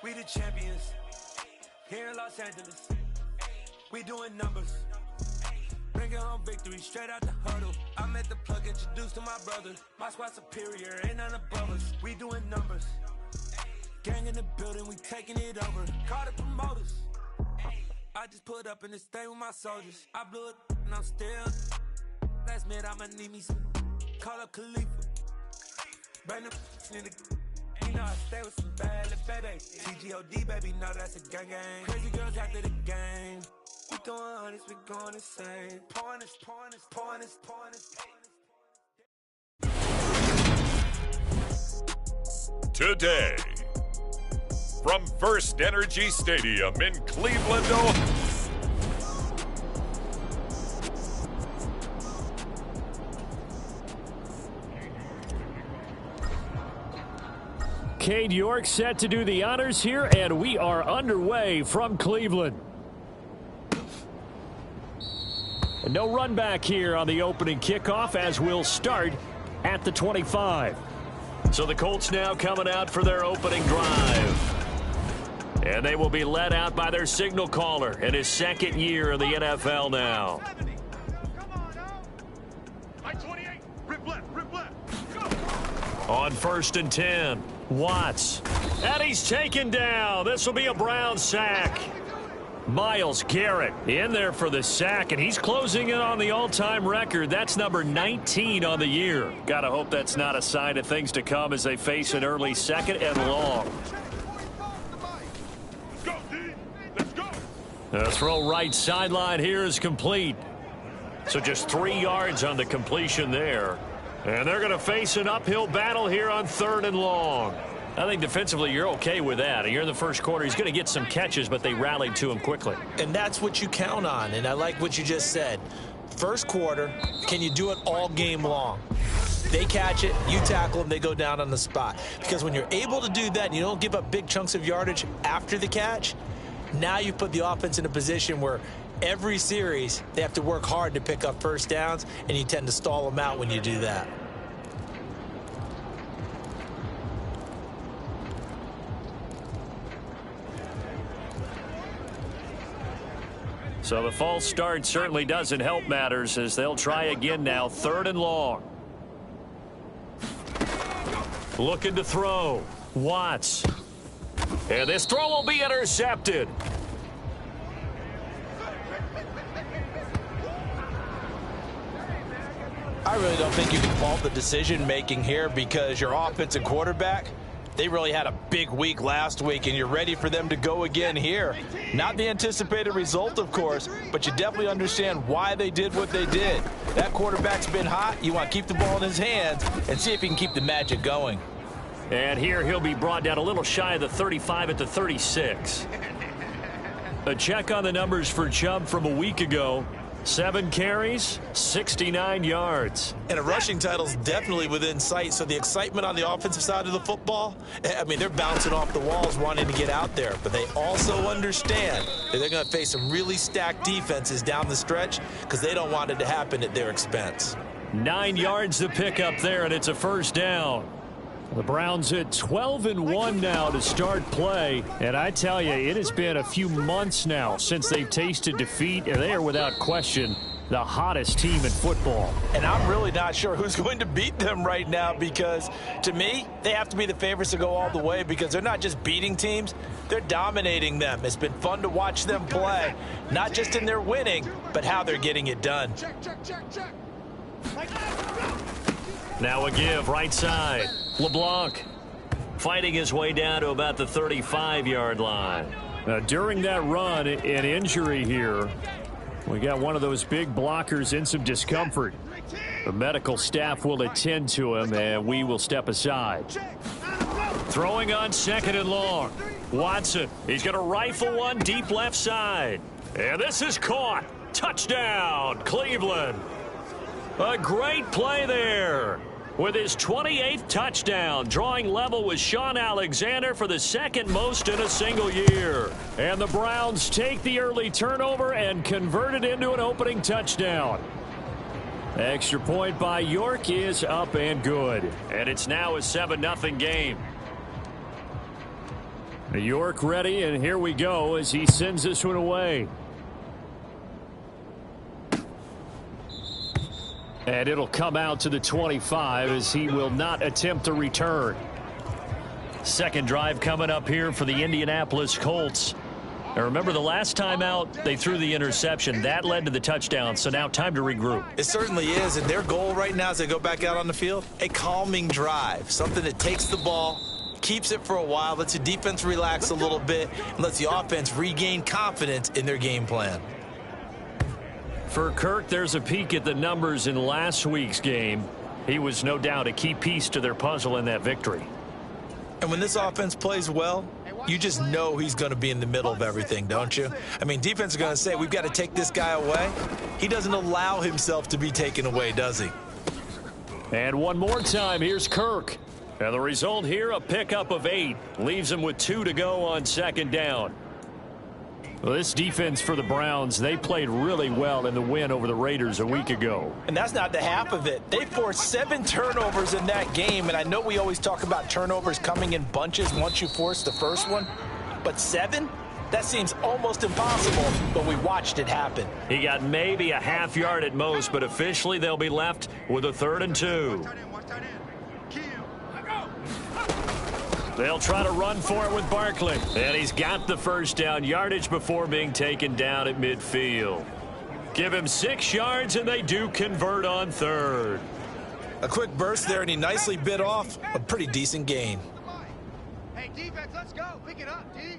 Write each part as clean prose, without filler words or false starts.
We the champions here in Los Angeles. We doing numbers. Bringing home victory straight out the huddle. I met the plug, introduced to my brothers. My squad superior, ain't none above us. We doing numbers. Gang in the building, we taking it over. Call the promoters. I just put up in this thing with my soldiers. I blew it and I'm still. Last minute I'ma need me some. Call up Khalifa. Bring them in the. You know I stay with some bad little baby. TGOD baby, know that's a gang gang. Crazy girls after the game. We doing honest, we going insane. Pouring us. Today, from First Energy Stadium in Cleveland, Ohio. Cade York set to do the honors here, and we are underway from Cleveland. And no run back here on the opening kickoff, as we'll start at the 25. So the Colts now coming out for their opening drive. And they will be led out by their signal caller in his second year in the NFL now. On 1st and 10, Watts. And he's taken down. This will be a Brown sack. Myles Garrett in there for the sack, and he's closing in on the all-time record. That's number 19 on the year. Gotta hope that's not a sign of things to come as they face an early second and long. The throw right sideline here is complete. So just 3 yards on the completion there. And they're going to face an uphill battle here on 3rd and long. I think defensively you're okay with that. You're in the first quarter. He's going to get some catches, but they rallied to him quickly. And that's what you count on, and I like what you just said. First quarter, can you do it all game long? They catch it, you tackle them, they go down on the spot. Because when you're able to do that and you don't give up big chunks of yardage after the catch, now you put the offense in a position where every series they have to work hard to pick up first downs, and you tend to stall them out when you do that. So the false start certainly doesn't help matters as they'll try again now, 3rd and long. Looking to throw. Watts. And this throw will be intercepted. I really don't think you can fault the decision-making here because your offensive quarterback, they really had a big week last week, and you're ready for them to go again here. Not the anticipated result, of course, but you definitely understand why they did what they did. That quarterback's been hot. You want to keep the ball in his hands and see if he can keep the magic going. And here he'll be brought down a little shy of the 35 at the 36. A check on the numbers for Chubb from a week ago. 7 carries, 69 yards. And a rushing title's definitely within sight, so the excitement on the offensive side of the football, I mean, they're bouncing off the walls wanting to get out there, but they also understand that they're going to face some really stacked defenses down the stretch because they don't want it to happen at their expense. 9 yards to pick up there, and it's a first down. The Browns at 12-1 now to start play. And I tell you, it has been a few months now since they've tasted defeat, and they are without question the hottest team in football. And I'm really not sure who's going to beat them right now because, to me, they have to be the favorites to go all the way because they're not just beating teams, they're dominating them. It's been fun to watch them play, not just in their winning, but how they're getting it done. Now a give right side. LeBlanc fighting his way down to about the 35-yard line. During that run, an injury here. We got one of those big blockers in some discomfort. The medical staff will attend to him, and we will step aside. Throwing on 2nd and long. Watson, he's going to rifle one deep left side. And this is caught. Touchdown, Cleveland. A great play there. With his 28th touchdown, drawing level with Sean Alexander for the 2nd most in a single year. And the Browns take the early turnover and convert it into an opening touchdown. Extra point by York is up and good. And it's now a 7-0 game. York ready, and here we go as he sends this one away. And it'll come out to the 25 as he will not attempt to return. Second drive coming up here for the Indianapolis Colts. Now remember, the last time out, they threw the interception. That led to the touchdown, so now time to regroup. It certainly is, and their goal right now as they go back out on the field, a calming drive, something that takes the ball, keeps it for a while, lets the defense relax a little bit, and lets the offense regain confidence in their game plan. For Kirk, there's a peek at the numbers in last week's game. He was no doubt a key piece to their puzzle in that victory. And when this offense plays well, you just know he's going to be in the middle of everything, don't you? I mean, defense is going to say, we've got to take this guy away. He doesn't allow himself to be taken away, does he? And one more time, here's Kirk. And the result here, a pickup of 8. Leaves him with 2 to go on second down. Well, this defense for the Browns, they played really well in the win over the Raiders a week ago. And that's not the half of it. They forced 7 turnovers in that game, and I know we always talk about turnovers coming in bunches once you force the first one, but 7? That seems almost impossible, but we watched it happen. He got maybe a half yard at most, but officially they'll be left with a 3rd and 2. They'll try to run for it with Barkley. And he's got the first down yardage before being taken down at midfield. Give him 6 yards, and they do convert on 3rd. A quick burst there, and he nicely bit off a pretty decent gain. Hey, defense, let's go. Pick it up, D.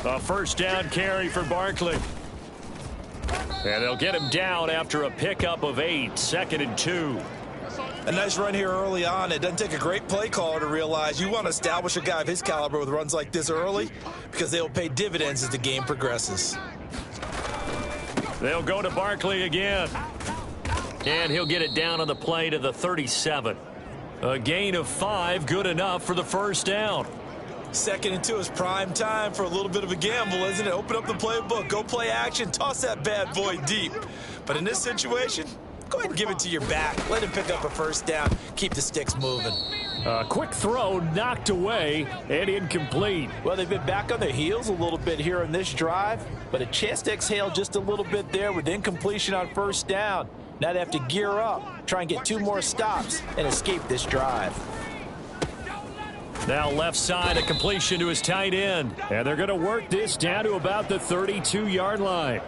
A first down carry for Barkley. And they'll get him down after a pickup of 8, 2nd and 2. A nice run here early on. It doesn't take a great play caller to realize you want to establish a guy of his caliber with runs like this early because they will pay dividends as the game progresses. They'll go to Barkley again. And he'll get it down on the play to the 37. A gain of 5, good enough for the first down. 2nd and 2 is prime time for a little bit of a gamble, isn't it? Open up the playbook, go play action, toss that bad boy deep. But in this situation, go ahead and give it to your back. Let him pick up a first down. Keep the sticks moving. A quick throw knocked away and incomplete. Well, they've been back on their heels a little bit here on this drive, but a chance to exhale just a little bit there with incompletion on first down. Now they have to gear up, try and get 2 more stops and escape this drive. Now left side, a completion to his tight end. And they're going to work this down to about the 32-yard line.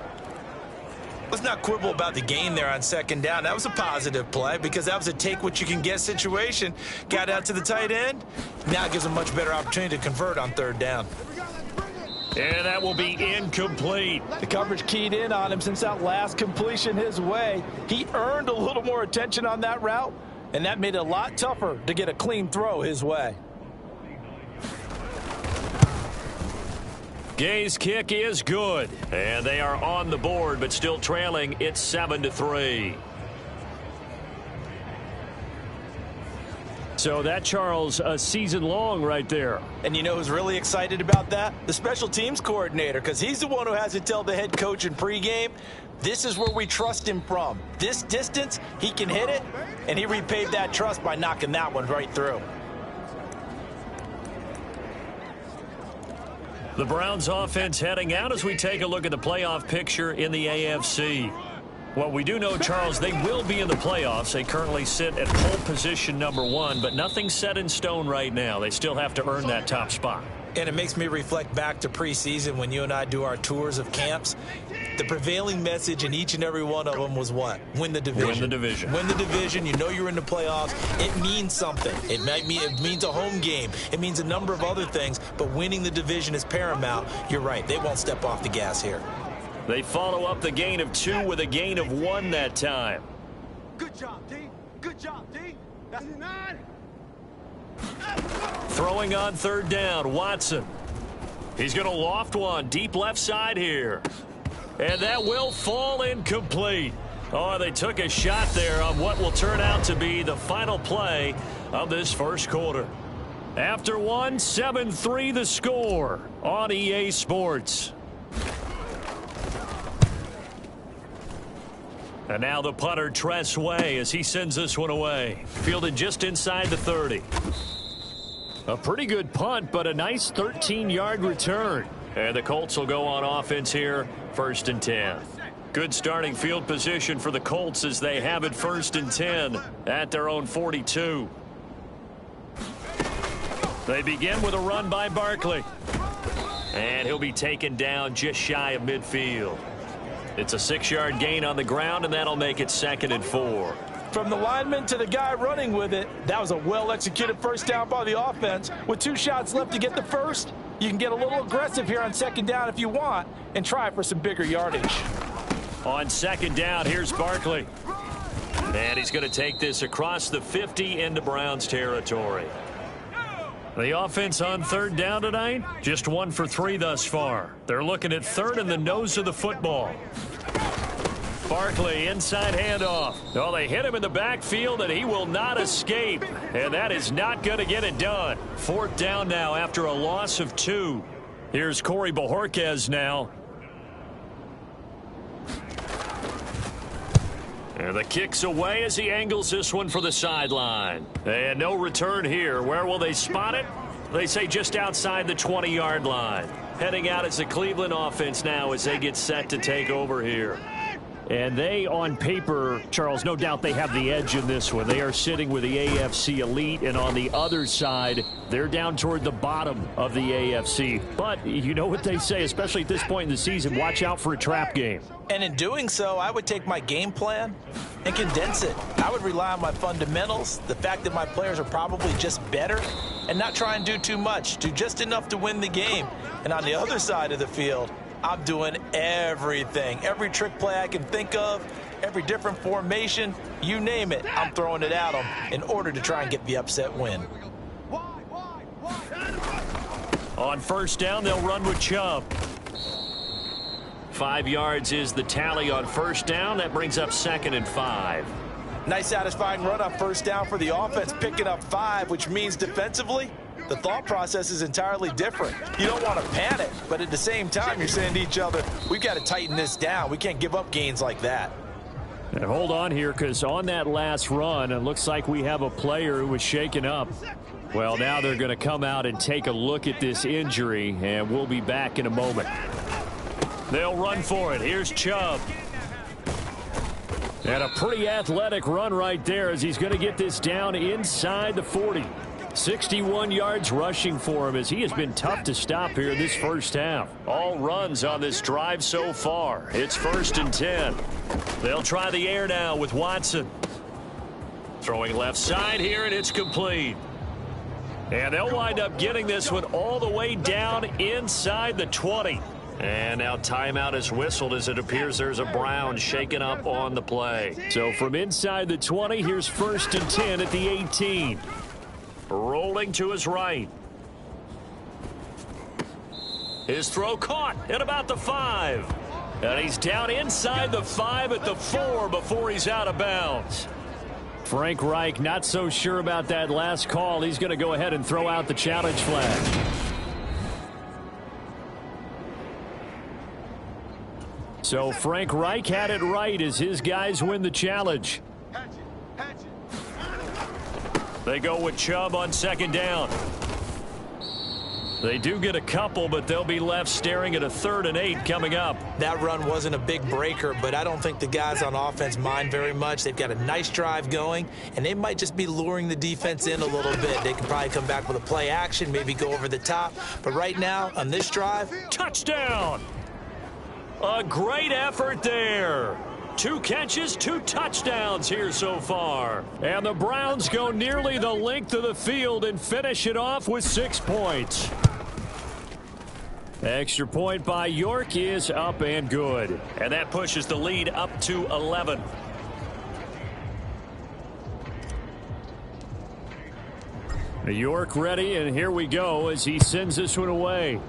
Let's not quibble about the gain there on 2nd down. That was a positive play because that was a take-what-you-can-get situation. Got out to the tight end. Now it gives them a much better opportunity to convert on 3rd down. And that will be incomplete. The coverage keyed in on him since that last completion his way. He earned a little more attention on that route, and that made it a lot tougher to get a clean throw his way. Gay's kick is good, and they are on the board, but still trailing. It's 7-3. So that, Charles, a season long right there. And you know who's really excited about that? The special teams coordinator, because he's the one who has to tell the head coach in pregame, this is where we trust him from. This distance, he can hit it, and he repaid that trust by knocking that one right through. The Browns offense heading out as we take a look at the playoff picture in the AFC. Well, we do know, Charles, they will be in the playoffs. They currently sit at pole position number 1, but nothing's set in stone right now. They still have to earn that top spot. And it makes me reflect back to preseason when you and I do our tours of camps. The prevailing message in each and every one of them was what? Win the division. Win the division. Win the division. You know you're in the playoffs. It means something. It means a home game. It means a number of other things, but winning the division is paramount. You're right. They won't step off the gas here. They follow up the gain of 2 with a gain of 1 that time. Good job, D. Good job, D. That's 9. Throwing on 3rd down, Watson. He's going to loft one deep left side here. And that will fall incomplete. Oh, they took a shot there on what will turn out to be the final play of this first quarter. After 1, 7-3 the score on EA Sports. And now the punter, Tress Way, as he sends this one away. Fielded just inside the 30. A pretty good punt, but a nice 13-yard return. And the Colts will go on offense here, 1st and 10. Good starting field position for the Colts as they have it 1st and 10 at their own 42. They begin with a run by Barkley. And he'll be taken down just shy of midfield. It's a 6-yard gain on the ground, and that'll make it 2nd and 4. From the lineman to the guy running with it, that was a well-executed first down by the offense. With 2 shots left to get the first, you can get a little aggressive here on 2nd down if you want and try for some bigger yardage. On 2nd down, here's Barkley. And he's going to take this across the 50 into Browns territory. The offense on 3rd down tonight, just 1 for 3 thus far. They're looking at 3rd and the nose of the football. Barkley, inside handoff. Oh, they hit him in the backfield, and he will not escape. And that is not going to get it done. 4th down now after a loss of 2. Here's Corey Bojorquez now. And the kick's away as he angles this one for the sideline. And no return here. Where will they spot it? They say just outside the 20-yard line. Heading out as the Cleveland offense now as they get set to take over here. And they, on paper, Charles, no doubt they have the edge in this one. They are sitting with the AFC elite, and on the other side, they're down toward the bottom of the AFC. But you know what they say, especially at this point in the season, watch out for a trap game. And in doing so, I would take my game plan and condense it. I would rely on my fundamentals, the fact that my players are probably just better, and not try and do too much, do just enough to win the game. And on the other side of the field, I'm doing everything. Every trick play I can think of, every different formation, you name it, I'm throwing it at them in order to try and get the upset win. On 1st down, they'll run with Chubb. 5 yards is the tally on 1st down. That brings up 2nd and 5. Nice satisfying run on 1st down for the offense, picking up 5, which means defensively, the thought process is entirely different. You don't want to panic, but at the same time, you're saying to each other, we've got to tighten this down. We can't give up gains like that. And hold on here, because on that last run, it looks like we have a player who was shaken up. Well, now they're going to come out and take a look at this injury, and we'll be back in a moment. They'll run for it. Here's Chubb. And a pretty athletic run right there as he's going to get this down inside the 40. 61 yards rushing for him as he has been tough to stop here this first half. All runs on this drive so far. It's 1st and 10. They'll try the air now with Watson. Throwing left side here, and it's complete. And they'll wind up getting this one all the way down inside the 20. And now timeout is whistled as it appears there's a Brown shaken up on the play. So from inside the 20, here's 1st and 10 at the 18. Rolling to his right. His throw caught at about the 5. And he's down inside the 5 at the 4 before he's out of bounds. Frank Reich not so sure about that last call. He's going to go ahead and throw out the challenge flag. So Frank Reich had it right as his guys win the challenge. They go with Chubb on 2nd down. They do get a couple, but they'll be left staring at a 3rd and 8 coming up. That run wasn't a big breaker, but I don't think the guys on offense mind very much. They've got a nice drive going, and they might just be luring the defense in a little bit. They can probably come back with a play action, maybe go over the top. But right now, on this drive, touchdown! A great effort there. 2 catches, 2 touchdowns here so far. And the Browns go nearly the length of the field and finish it off with 6 points. Extra point by York is up and good. And that pushes the lead up to 11. York ready, and here we go as he sends this one away.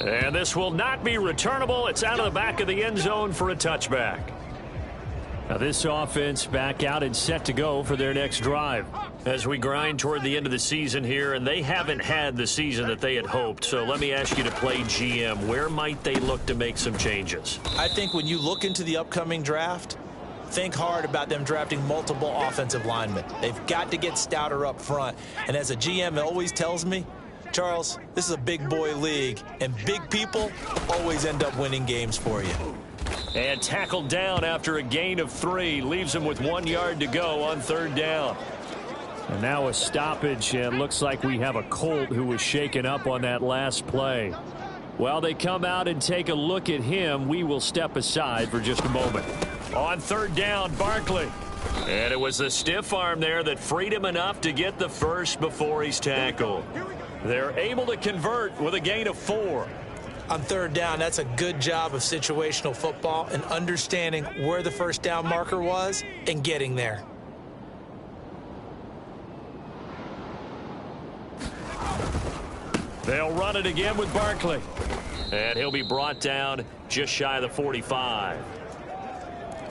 And this will not be returnable. It's out of the back of the end zone for a touchback. Now this offense back out and set to go for their next drive. As we grind toward the end of the season here, and they haven't had the season that they had hoped. So let me ask you to play GM. Where might they look to make some changes? I think when you look into the upcoming draft, think hard about them drafting multiple offensive linemen. They've got to get stouter up front. And as a GM always tells me, Charles, this is a big boy league, and big people always end up winning games for you. And tackled down after a gain of 3. Leaves him with 1 yard to go on 3rd down. And now a stoppage, and looks like we have a Colt who was shaken up on that last play. While they come out and take a look at him, we will step aside for just a moment. On 3rd down, Barkley. And it was the stiff arm there that freed him enough to get the first before he's tackled. They're able to convert with a gain of 4. On 3rd down, that's a good job of situational football and understanding where the first down marker was and getting there. They'll run it again with Barkley. And he'll be brought down just shy of the 45.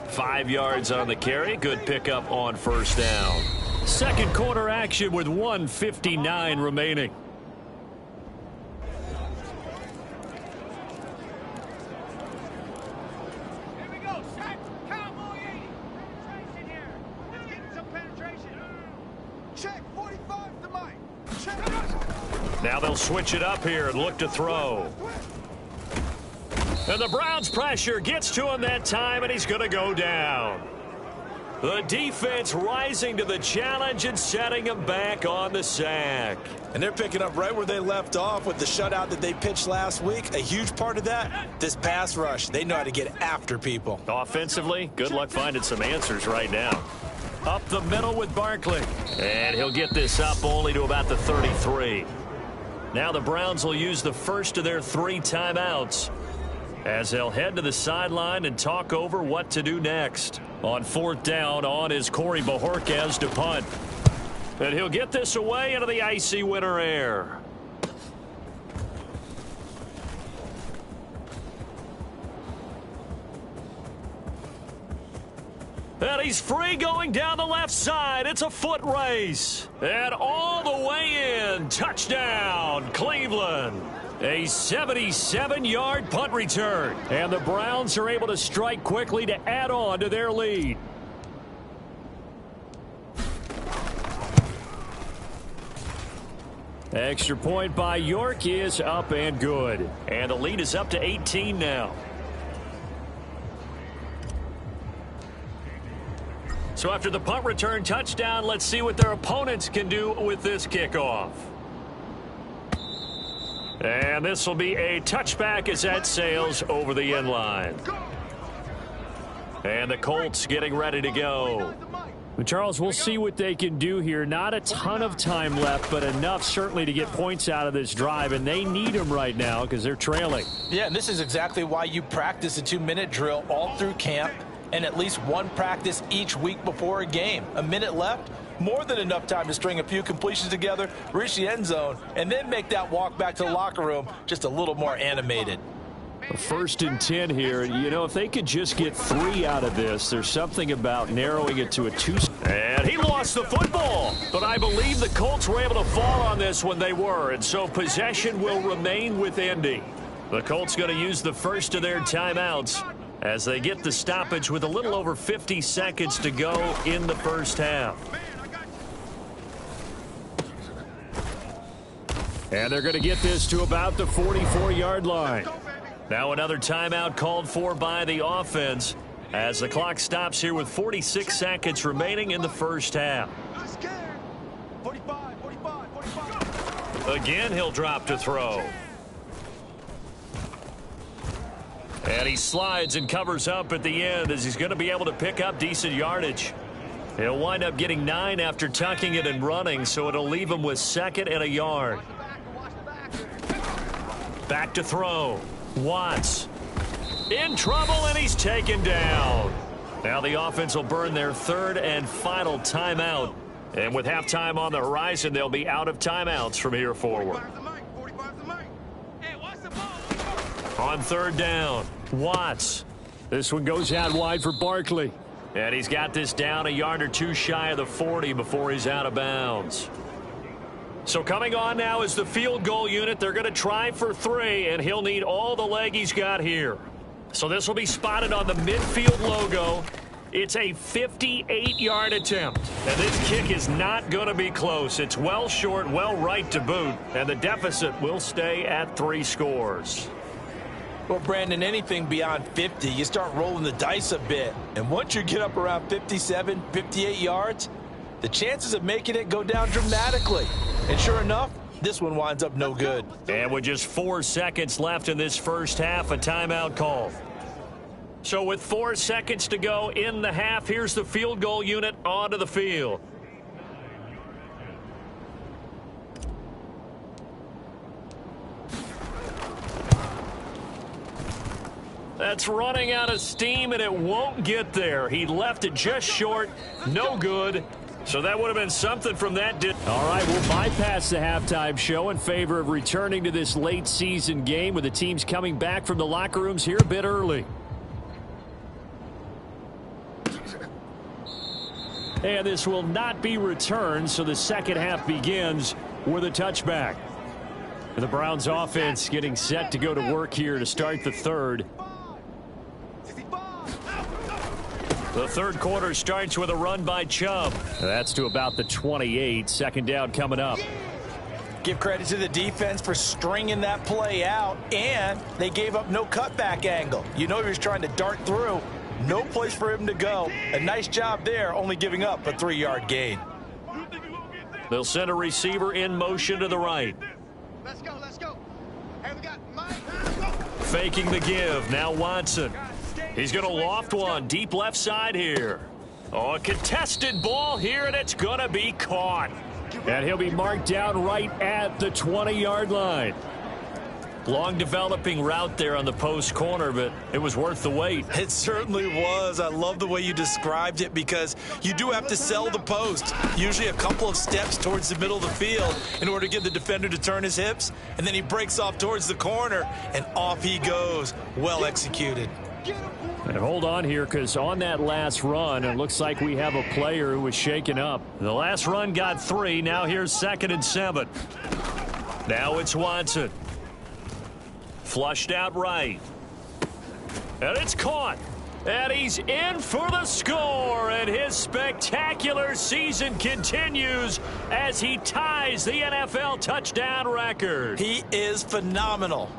5 yards on the carry. Good pickup on 1st down. Second quarter action with 1:59 remaining. Now they'll switch it up here and look to throw. And the Browns' pressure gets to him that time, and he's going to go down. The defense rising to the challenge and setting him back on the sack. And they're picking up right where they left off with the shutout that they pitched last week. A huge part of that, this pass rush. They know how to get after people. Offensively, good luck finding some answers right now. Up the middle with Barkley. And he'll get this up only to about the 33. Now the Browns will use the first of their 3 timeouts as they'll head to the sideline and talk over what to do next. On 4th down, on is Corey Bojorquez to punt. And he'll get this away into the icy winter air. And he's free going down the left side. It's a foot race. And all the way in. Touchdown, Cleveland. A 77-yard punt return. And the Browns are able to strike quickly to add on to their lead. Extra point by York is up and good. And the lead is up to 18 now. So after the punt return touchdown, let's see what their opponents can do with this kickoff. And this will be a touchback as that sails over the end line. And the Colts getting ready to go. Charles, we'll see what they can do here. Not a ton of time left, but enough certainly to get points out of this drive, and they need them right now because they're trailing. Yeah, and this is exactly why you practice a 2-minute drill all through camp and at least one practice each week before a game. A minute left, more than enough time to string a few completions together, reach the end zone, and then make that walk back to the locker room just a little more animated. 1st and 10 here. You know, if they could just get 3 out of this, there's something about narrowing it to a 2. And he lost the football. But I believe the Colts were able to fall on this when they were. And so possession will remain with Indy. The Colts going to use the first of their timeouts as they get the stoppage with a little over 50 seconds to go in the first half. And they're going to get this to about the 44-yard line. Now another timeout called for by the offense as the clock stops here with 46 seconds remaining in the first half. Again, he'll drop to throw. And he slides and covers up at the end as he's going to be able to pick up decent yardage. He'll wind up getting 9 after tucking it and running, so it'll leave him with 2nd and a yard. Back to throw. Watts in trouble, and he's taken down. Now the offense will burn their 3rd and final timeout. And with halftime on the horizon, they'll be out of timeouts from here forward. On 3rd down, Watts. This one goes out wide for Barkley. And he's got this down a yard or 2 shy of the 40 before he's out of bounds. So coming on now is the field goal unit. They're going to try for 3, and he'll need all the leg he's got here. So this will be spotted on the midfield logo. It's a 58-yard attempt. And this kick is not going to be close. It's well short, well right to boot. And the deficit will stay at 3 scores. Well, Brandon, anything beyond 50, you start rolling the dice a bit. And once you get up around 57, 58 yards, the chances of making it go down dramatically. And sure enough, this one winds up no good. And with just 4 seconds left in this first half, a timeout call. So with 4 seconds to go in the half, here's the field goal unit onto the field. That's running out of steam, and it won't get there. He left it just short. No good. So that would have been something from that. All right, we'll bypass the halftime show in favor of returning to this late season game with the teams coming back from the locker rooms here a bit early. And this will not be returned, so the second half begins with a touchback. The Browns offense getting set to go to work here to start the third. The third quarter starts with a run by Chubb. That's to about the 28. Second down coming up. Give credit to the defense for stringing that play out, and they gave up no cutback angle. You know he was trying to dart through. No place for him to go. A nice job there, only giving up a 3-yard gain. They'll send a receiver in motion to the right. Let's go, let's go. Hey, we got Mike. Faking the give. Now Watson. He's going to loft one deep left side here. Oh, a contested ball here, and it's going to be caught. And he'll be marked down right at the 20-yard line. Long developing route there on the post corner, but it was worth the wait. It certainly was. I love the way you described it because you do have to sell the post. Usually a couple of steps towards the middle of the field in order to get the defender to turn his hips. And then he breaks off towards the corner, and off he goes. Well executed. And hold on here, because on that last run, it looks like we have a player who was shaken up. The last run got 3. Now here's 2nd and 7. Now it's Watson. Flushed out right. And it's caught. And he's in for the score. And his spectacular season continues as he ties the NFL touchdown record. He is phenomenal.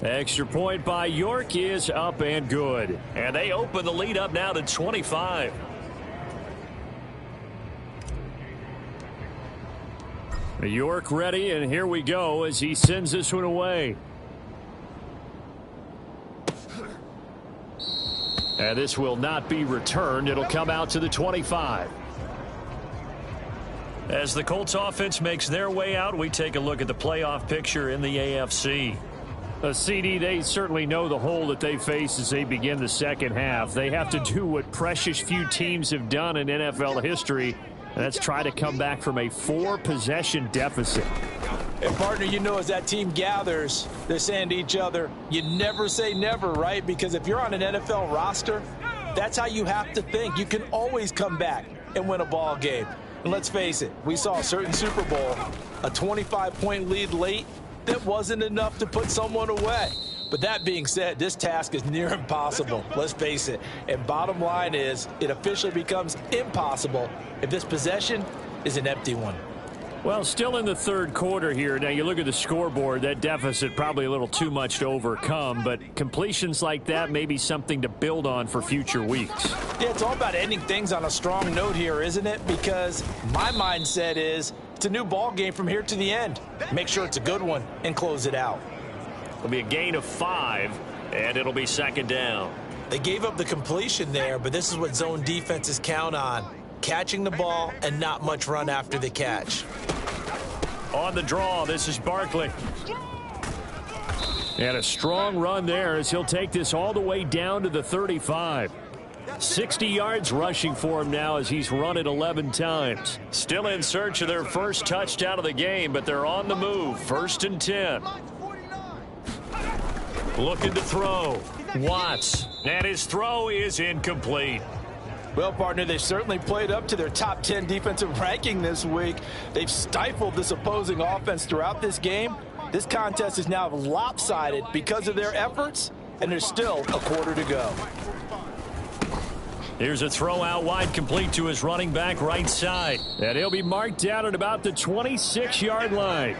Extra point by York is up and good. And they open the lead up now to 25. York ready, and here we go as he sends this one away. And this will not be returned. It'll come out to the 25. As the Colts offense makes their way out, we take a look at the playoff picture in the AFC. CD, they certainly know the hole that they face as they begin the second half. They have to do what precious few teams have done in NFL history, and that's try to come back from a 4-possession deficit. And, partner, you know, as that team gathers, they're saying to each other, you never say never, right? Because if you're on an NFL roster, that's how you have to think. You can always come back and win a ball game. And let's face it, we saw a certain Super Bowl, a 25-point lead late, that wasn't enough to put someone away. But that being said, this task is near impossible. Let's face it. And bottom line is, it officially becomes impossible if this possession is an empty one. Well, still in the third quarter here. Now, you look at the scoreboard, that deficit probably a little too much to overcome, but completions like that may be something to build on for future weeks. Yeah, it's all about ending things on a strong note here, isn't it? Because my mindset is it's a new ball game from here to the end. Make sure it's a good one and close it out. It'll be a gain of 5, and it'll be 2nd down. They gave up the completion there, but this is what zone defenses count on. Catching the ball and not much run after the catch. On the draw, this is Barkley. And a strong run there as he'll take this all the way down to the 35. 60 yards rushing for him now as he's run it 11 times. Still in search of their first touchdown of the game, but they're on the move. 1st and 10. Looking to throw. Watts. And his throw is incomplete. Well, partner, they've certainly played up to their top 10 defensive ranking this week. They've stifled this opposing offense throughout this game, This contest is now lopsided because of their efforts, and there's still a quarter to go. Here's a throw out wide, complete to his running back right side. And he'll be marked down at about the 26-yard line.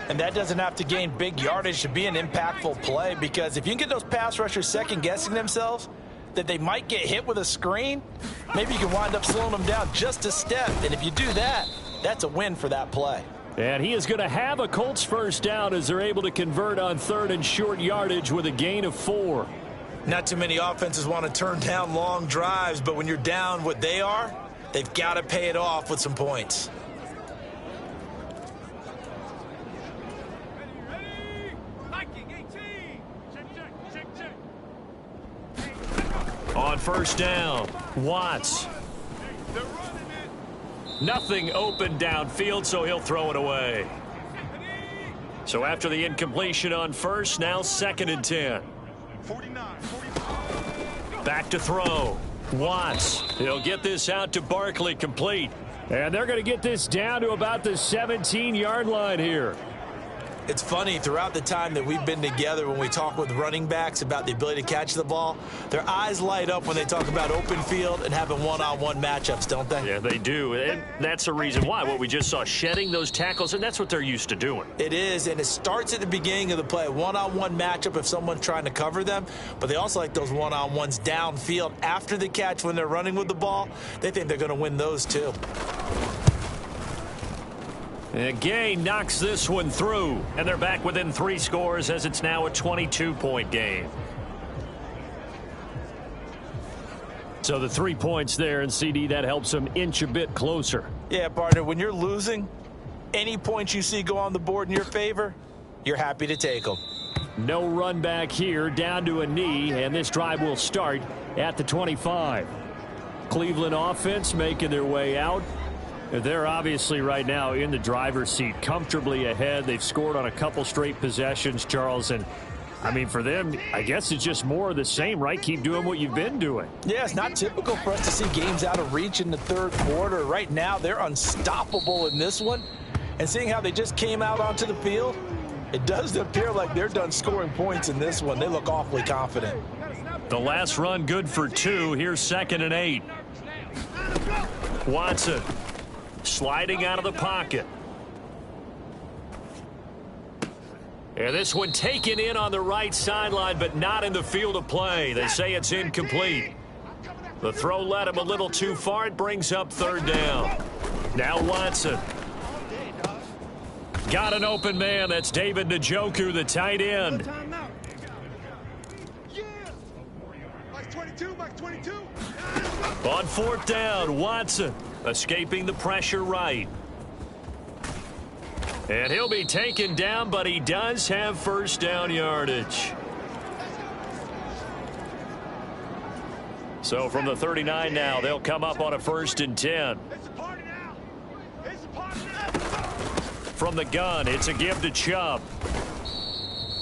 And that doesn't have to gain big yardage to be an impactful play, because if you can get those pass rushers second-guessing themselves that they might get hit with a screen, maybe you can wind up slowing them down just a step. And if you do that, that's a win for that play. And he is going to have a Colts first down as they're able to convert on 3rd and short yardage with a gain of 4. Not too many offenses want to turn down long drives, but when you're down what they are, they've got to pay it off with some points. On first down, Watts. Nothing open downfield, so he'll throw it away. So after the incompletion on first, now 2nd and 10. Back to throw. Watts. He'll get this out to Barkley, complete. And they're going to get this down to about the 17-yard line here. It's funny, throughout the time that we've been together, when we talk with running backs about the ability to catch the ball, their eyes light up when they talk about open field and having one-on-one matchups, don't they? Yeah, they do. And that's the reason why. What we just saw, shedding those tackles, and that's what they're used to doing. It is, and it starts at the beginning of the play. One-on-one matchup if someone's trying to cover them, but they also like those one-on-ones downfield after the catch when they're running with the ball. They think they're going to win those too. And Gay knocks this one through, and they're back within 3 scores as it's now a 22-point game. So the 3 points there, and CD, that helps them inch a bit closer. Yeah, partner, when you're losing, any points you see go on the board in your favor, you're happy to take them. No run back here, down to a knee, and this drive will start at the 25. Cleveland offense making their way out. They're obviously right now in the driver's seat, comfortably ahead. They've scored on a couple straight possessions, Charles. And, I mean, for them, I guess it's just more of the same, right? Keep doing what you've been doing. Yeah, it's not typical for us to see games out of reach in the 3rd quarter. Right now, they're unstoppable in this one. And seeing how they just came out onto the field, it does appear like they're done scoring points in this one. They look awfully confident. The last run good for 2. Here's 2nd and 8. Watson sliding out of the pocket. And this one taken in on the right sideline, but not in the field of play. They say it's incomplete. The throw led him a little too far. It brings up 3rd down. Now Watson. Got an open man. That's David Njoku, the tight end. On 4th down, Watson escaping the pressure right. And he'll be taken down, but he does have first down yardage. So from the 39 now, they'll come up on a 1st and 10. From the gun, it's a give to Chubb.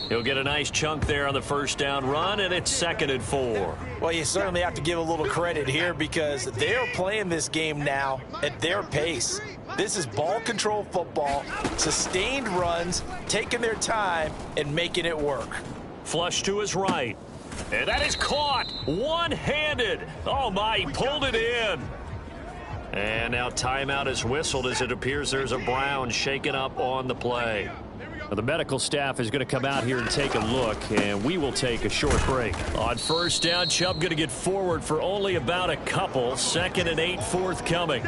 He'll get a nice chunk there on the first down run, and it's 2nd and 4. Well, you certainly have to give a little credit here because they're playing this game now at their pace. This is ball control football, sustained runs, taking their time and making it work. Flush to his right. And that is caught one-handed. Oh, my, he pulled it in. And now timeout is whistled as it appears there's a Brown shaken up on the play. Well, the medical staff is going to come out here and take a look, and we will take a short break. On first down, Chubb going to get forward for only about a couple. 2nd and 8 forthcoming.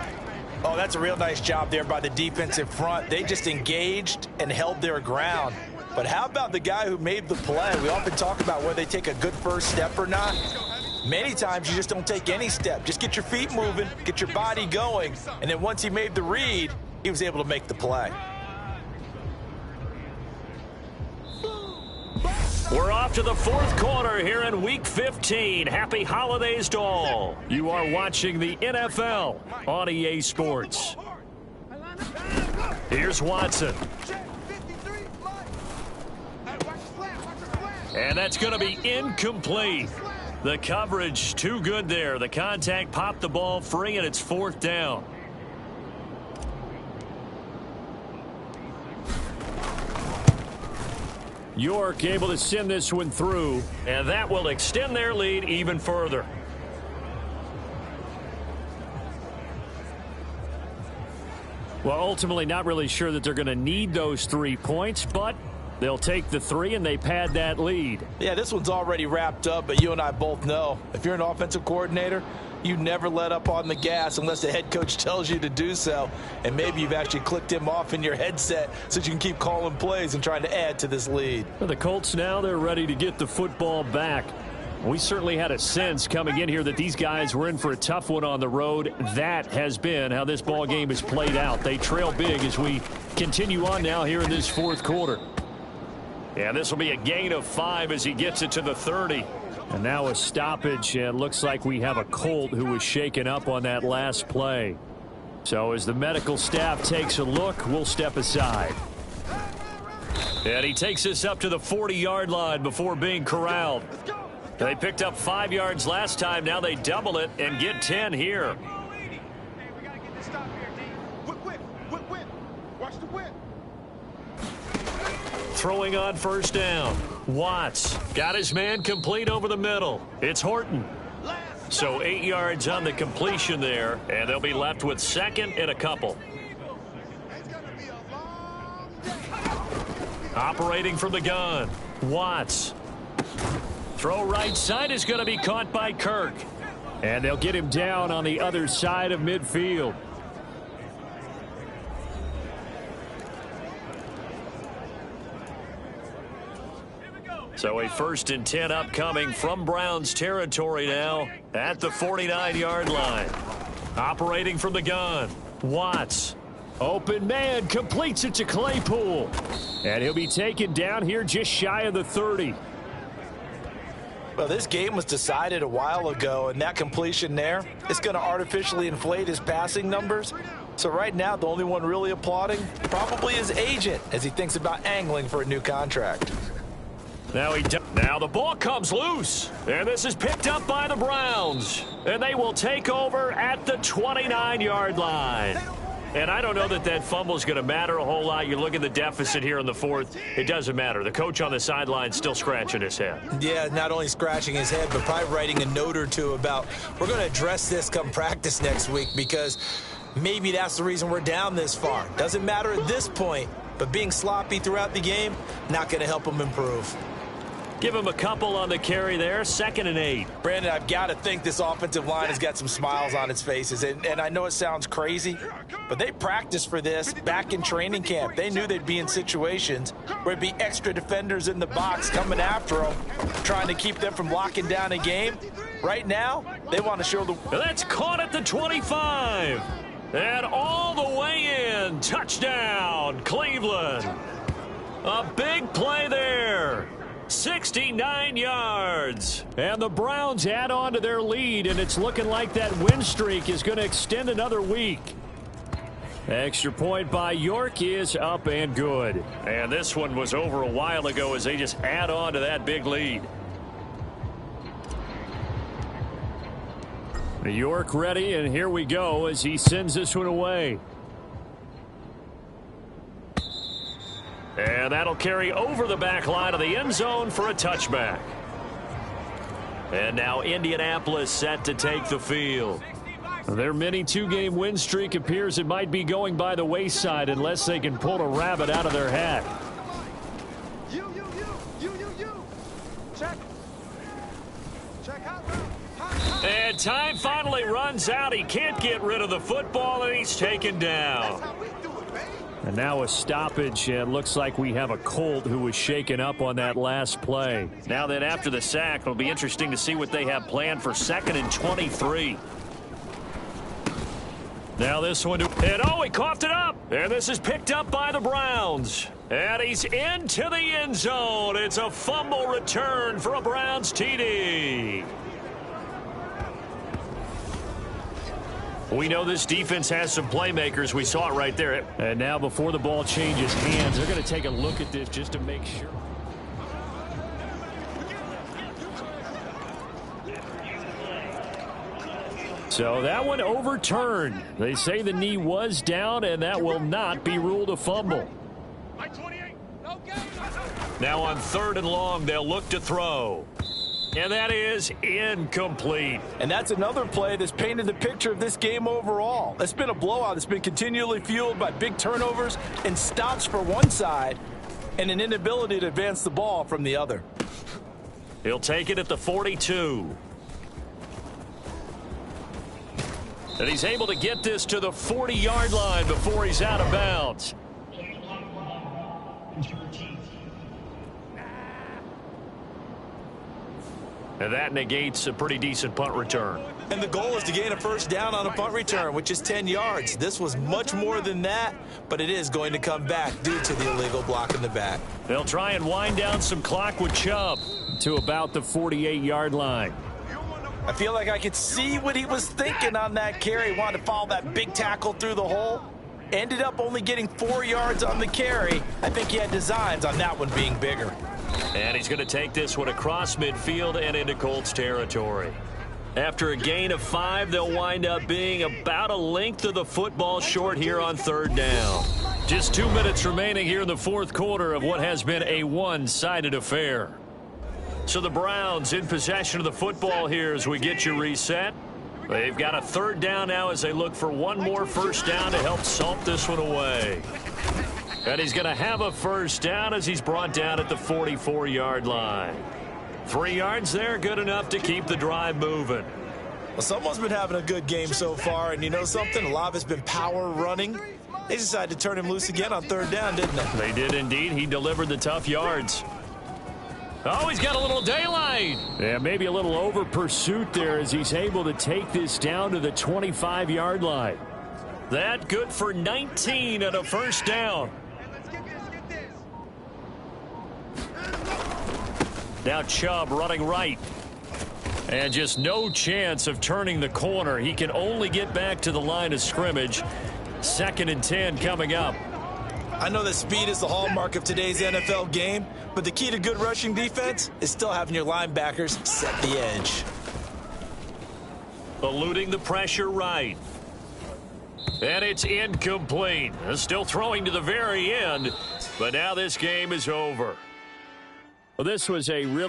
Oh, that's a real nice job there by the defensive front. They just engaged and held their ground. But how about the guy who made the play? We often talk about whether they take a good first step or not. Many times you just don't take any step. Just get your feet moving, get your body going, and then once he made the read, he was able to make the play. We're off to the 4th quarter here in Week 15. Happy holidays to all. You are watching the NFL on EA Sports. Here's Watson. And that's going to be incomplete. The coverage too good there. The contact popped the ball free, and it's 4th down. York able to send this one through, and that will extend their lead even further. Well, ultimately not really sure that they're going to need those 3 points, but they'll take the 3 and they pad that lead. Yeah, this one's already wrapped up, but you and I both know if you're an offensive coordinator, you never let up on the gas unless the head coach tells you to do so. And maybe you've actually clicked him off in your headset so you can keep calling plays and trying to add to this lead. For the Colts now, they're ready to get the football back. We certainly had a sense coming in here that these guys were in for a tough one on the road. That has been how this ball game has played out. They trail big as we continue on now here in this fourth quarter. And this will be a gain of 5 as he gets it to the 30. And now a stoppage, and it looks like we have a Colt who was shaken up on that last play. So as the medical staff takes a look, we'll step aside. And he takes us up to the 40-yard line before being corralled. They picked up 5 yards last time. Now they double it and get 10 here. Throwing on first down. Watts got his man complete over the middle. It's Horton. So 8 yards on the completion there, and they'll be left with second and a couple. Operating from the gun. Watts. Throw right side is going to be caught by Kirk. And they'll get him down on the other side of midfield. So a 1st and 10 upcoming from Browns territory now at the 49-yard line. Operating from the gun. Watts. Open man completes it to Claypool. And he'll be taken down here just shy of the 30. Well, this game was decided a while ago, and that completion there is going to artificially inflate his passing numbers. So right now, the only one really applauding probably his agent as he thinks about angling for a new contract. Now the ball comes loose, and this is picked up by the Browns, and they will take over at the 29-yard line. And I don't know that that fumble is going to matter a whole lot. You look at the deficit here in the fourth, it doesn't matter. The coach on the sideline still scratching his head. Yeah, not only scratching his head, but probably writing a note or two about we're going to address this come practice next week because maybe that's the reason we're down this far. Doesn't matter at this point, but being sloppy throughout the game, not going to help him improve. Give him a couple on the carry there, 2nd and 8. Brandon, I've got to think this offensive line has got some smiles on its faces. And I know it sounds crazy, but they practiced for this back in training camp. They knew they'd be in situations where there'd be extra defenders in the box coming after them, trying to keep them from locking down a game. Right now, they want to show the... That's caught at the 25. And all the way in. Touchdown, Cleveland. A big play there. 69 yards. And the Browns add on to their lead, and it's looking like that win streak is going to extend another week. Extra point by York is up and good. And this one was over a while ago as they just add on to that big lead. York ready, and here we go as he sends this one away. And that'll carry over the back line of the end zone for a touchback. And now Indianapolis set to take the field. Their mini 2-game win streak appears it might be going by the wayside unless they can pull a rabbit out of their hat. You. Check out. And time finally runs out. He can't get rid of the football, and he's taken down. And now a stoppage, and looks like we have a Colt who was shaken up on that last play. Now then, after the sack, it'll be interesting to see what they have planned for 2nd and 23. Now this one, and he coughed it up. And this is picked up by the Browns. And he's into the end zone. It's a fumble return for a Browns TD. We know this defense has some playmakers. We saw it right there. And now before the ball changes hands, they're going to take a look at this just to make sure. So that one overturned. They say the knee was down, and that will not be ruled a fumble. Now on 3rd and long, they'll look to throw. And that is incomplete. And that's another play that's painted the picture of this game overall. It's been a blowout. It's been continually fueled by big turnovers and stops for one side and an inability to advance the ball from the other. He'll take it at the 42. And he's able to get this to the 40-yard line before he's out of bounds. And that negates a pretty decent punt return. And the goal is to gain a first down on a punt return, which is 10 yards. This was much more than that, but it is going to come back due to the illegal block in the back. They'll try and wind down some clock with Chubb to about the 48-yard line. I feel like I could see what he was thinking on that carry. He wanted to follow that big tackle through the hole. Ended up only getting 4 yards on the carry. I think he had designs on that one being bigger. And he's going to take this one across midfield and into Colts territory. After a gain of 5, they'll wind up being about a length of the football short here on 3rd down. Just 2 minutes remaining here in the 4th quarter of what has been a one-sided affair. So the Browns in possession of the football here as we get you reset. They've got a 3rd down now as they look for one more first down to help salt this one away. And he's going to have a first down as he's brought down at the 44-yard line. 3 yards there, good enough to keep the drive moving. Well, someone's been having a good game so far, and you know something? A lot of it's been power running. They decided to turn him loose again on 3rd down, didn't they? They did indeed. He delivered the tough yards. Oh, he's got a little daylight. Yeah, maybe a little over pursuit there as he's able to take this down to the 25-yard line. That good for 19 and a first down. Now Chubb running right. And just no chance of turning the corner. He can only get back to the line of scrimmage. 2nd and 10 coming up. I know that speed is the hallmark of today's NFL game, but the key to good rushing defense is still having your linebackers set the edge. Eluding the pressure right. And it's incomplete. Still throwing to the very end, but now this game is over. Well, this was a really